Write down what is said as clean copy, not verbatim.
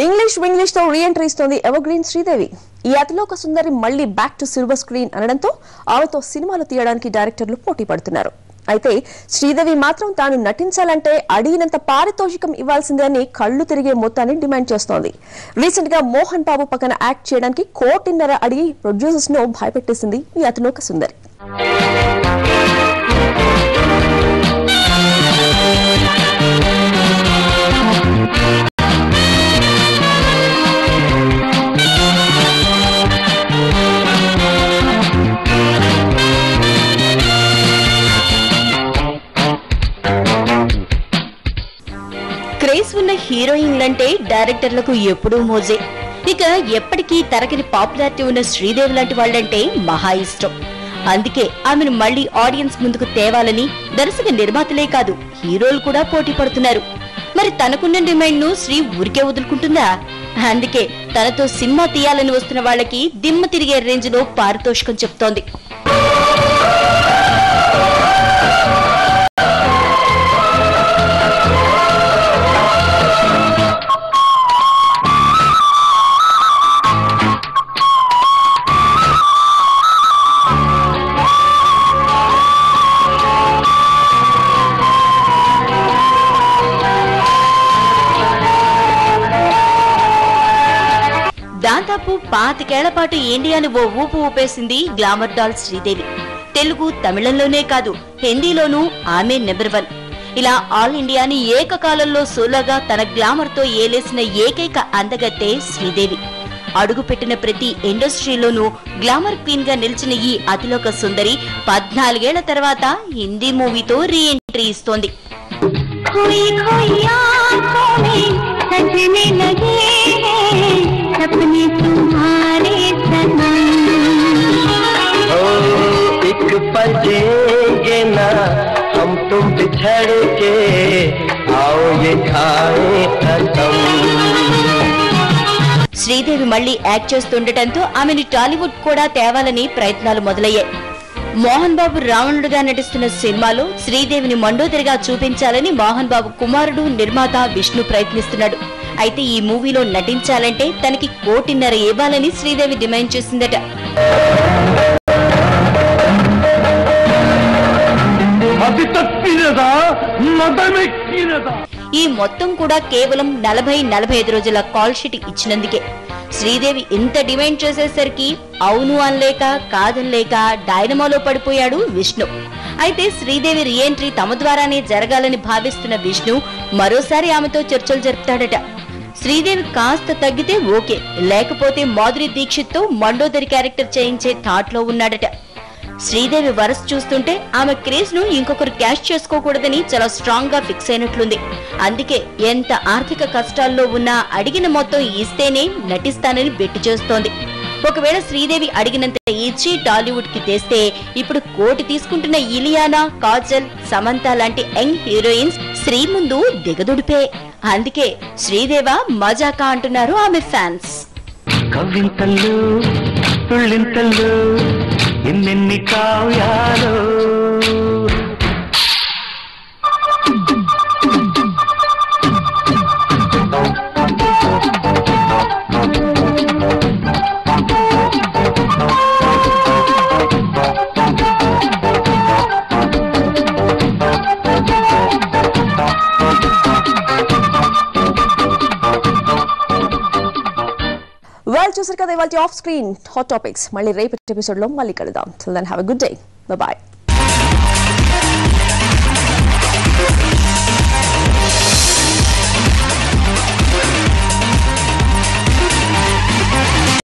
English తో reentry ఇస్తోంది evergreen Sridevi. ఈ అతిలోక సుందరి మళ్లీ బ్యాక్ టు సిల్వర్ స్క్రీన్ అనడంతో ఆమెతో సినిమాలు తీయడానికి డైరెక్టర్లు పోటీ పడుతున్నారు. అయితే శ్రీదేవి మాత్రం తాను నటించాలంటే అడిగినంత పారితోషికం ఇవ్వాల్సిందే అని కళ్లు తిరిగే మొత్తాన్ని డిమాండ్ చేస్తోంది. రీసెంట్ గా మోహన్ బాబు పక్కన యాక్ట్ చేయడానికి 1.5 కోటి అడిగి ప్రొడ్యూసర్స్ ను భయపెట్టేసింది ఈ అతిలోక సుందరి. క్రేజ్ ఉన్న హీరోయిన్లంటే డైరెక్టర్లకు ఎప్పుడూ మోజే. ఇక ఎప్పటికీ తరగని పాపులారిటీ ఉన్న శ్రీదేవి లాంటి వాళ్ళంటే మహా ఇష్టం. అందుకే ఆమెను మళ్లీ ఆడియన్స్ ముందుకు తేవాలని దర్శక నిర్మాతలే కాదు హీరోలు కూడా పోటీ పడుతున్నారు. మరి తనకున్న డిమాండ్ ను శ్రీ ఊరికే వదులుకుంటుందా? అందుకే తనతో సినిమా తీయాలని వస్తున్న వాళ్ళకి దిమ్మ తిరిగే రేంజ్ లో పారితోషికం చెప్తోంది. దాదాపు 25 ఏళ్ల పాటు ఇండియాని ఓ ఊపు ఊపేసింది గ్లామర్ డాల్ శ్రీదేవి. తెలుగు, తమిళంలోనే కాదు హిందీలోనూ ఆమె నెంబర్ 1. ఇలా ఆల్ ఇండియాని ఏకకాలంలో సోలోగా తన గ్లామర్ తో ఏలేసిన ఏకైక అందగత్తే శ్రీదేవి. అడుగుపెట్టిన ప్రతి ఇండస్ట్రీలోనూ గ్లామర్ క్వీన్ గా నిలిచిన ఈ అతిలోక సుందరి 14 ఏళ్ల తర్వాత హిందీ మూవీతో రీ ఎంట్రీ ఇస్తోంది. శ్రీదేవి మళ్లీ యాక్ట్ చేస్తుండటంతో ఆమెను టాలీవుడ్ కూడా తేవాలని ప్రయత్నాలు మొదలయ్యాయి. మోహన్ బాబు రావణుడుగా నటిస్తున్న సినిమాలో శ్రీదేవిని మండోదరిగా చూపించాలని మోహన్ బాబు కుమారుడు నిర్మాత విష్ణు ప్రయత్నిస్తున్నాడు. అయితే ఈ మూవీలో నటించాలంటే తనకి 1.5 కోటి ఇవ్వాలని శ్రీదేవి డిమాండ్ చేసిందట. ఈ మొత్తం కూడా కేవలం 40-45 రోజుల కాల్ షీట్ ఇచ్చినందుకే. శ్రీదేవి ఇంత డిమాండ్ చేసేసరికి అవును అనలేక కాదనలేక డైనమాలో పడిపోయాడు విష్ణు. అయితే శ్రీదేవి రీఎంట్రీ తమ ద్వారానే జరగాలని భావిస్తున్న విష్ణు మరోసారి ఆమెతో చర్చలు జరుపుతాడట. శ్రీదేవి కాస్త తగ్గితే ఓకే, లేకపోతే మాధురి దీక్షిత్ తో మండోదరి క్యారెక్టర్ చేయించే థాట్ లో ఉన్నాడట. శ్రీదేవి వరస చూస్తుంటే ఆమె క్రేజ్ ను ఇంకొకరు క్యాష్ చేసుకోకూడదని చాలా స్ట్రాంగ్ గా ఫిక్స్ అయినట్లుంది. అందుకే ఎంత ఆర్థిక కష్టాల్లో ఉన్నా అడిగిన మొత్తం ఇస్తేనే నటిస్తానని బెట్టు చేస్తోంది. ఒకవేళ శ్రీదేవి అడిగినంత ఇచ్చి టాలీవుడ్ కి తెస్తే ఇప్పుడు 1 కోటి తీసుకుంటున్న ఇలియానా, కాజల్, సమంత లాంటి యంగ్ హీరోయిన్స్ శ్రీ ముందు దిగదుడిపే. అందుకే శ్రీదేవ మజాకా అంటున్నారు ఆమె ఫ్యాన్స్. ఎన్నెన్ని కావ్యాలు చూసారు కదా ఇవాళ ఆఫ్ స్క్రీన్ హాట్ టాపిక్స్. మళ్ళీ రేపటి ఎపిసోడ్ లో మళ్ళీ కలుద్దాం. Till then, have a good day. Bye bye.